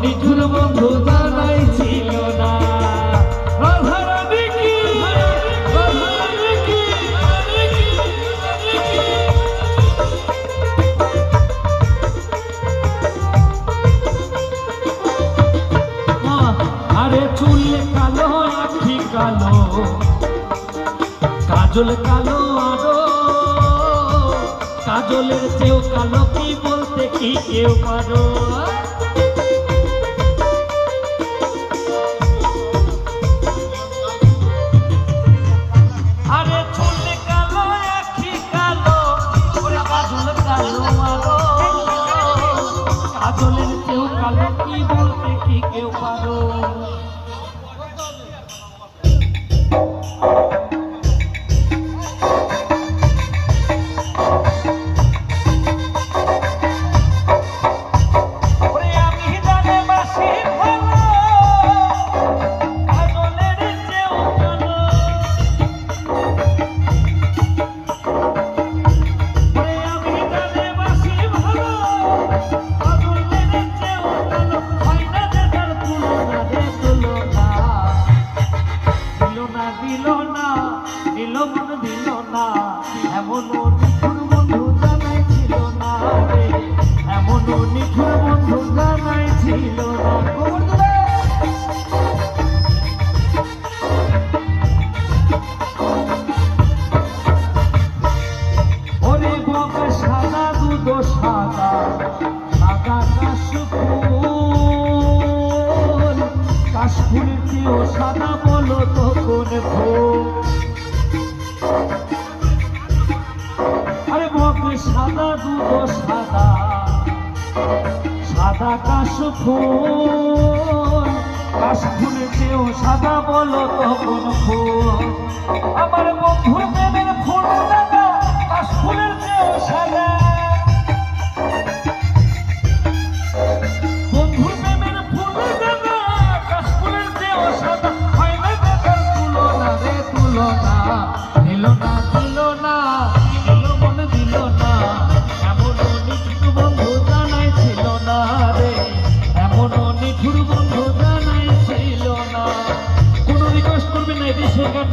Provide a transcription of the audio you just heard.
নিঠুর বন্ধু জানাই ছিল না। রাধারানী কি, রাধারানী কি, আরে চুল কালো আখি কালো কাজল কালো আরো কাজলের চেয়েও কালো কি বলতে কি কেউ পারো। আরে চুল কালো আখি কালো কাজল কালো আরো কাজলের চেয়েও কালো কি বলতে কি কেউ পারো। এমন নিঠুর বন্ধু জানাই ছিল না রে, এমন নিঠুর বন্ধু জানাই ছিল না। ওরে বক সাদা দুধ সাদা সাদা কাশফুল, কাশফুলের চেয়েও সাদা বলো তো কোন ফুল। সাদা দুধ সাদা সাদা কাশফুল, কাশফুলের চেয়েও সাদা বলো তো কোন ফুল। আমার বন্ধুর প্রেমের ফুল দাদা কাশফুলের চেয়েও সাদা, বন্ধুর প্রেমের ফুল দাদা কাশফুলের চেয়েও সাদা, হয় না দেখার তুলনা রে তুলনা, দিল না দিল না নিঠুর বন্ধু জানাই ছিল না। কোন রিকোয়েস্ট করবেন না, এটি শেখার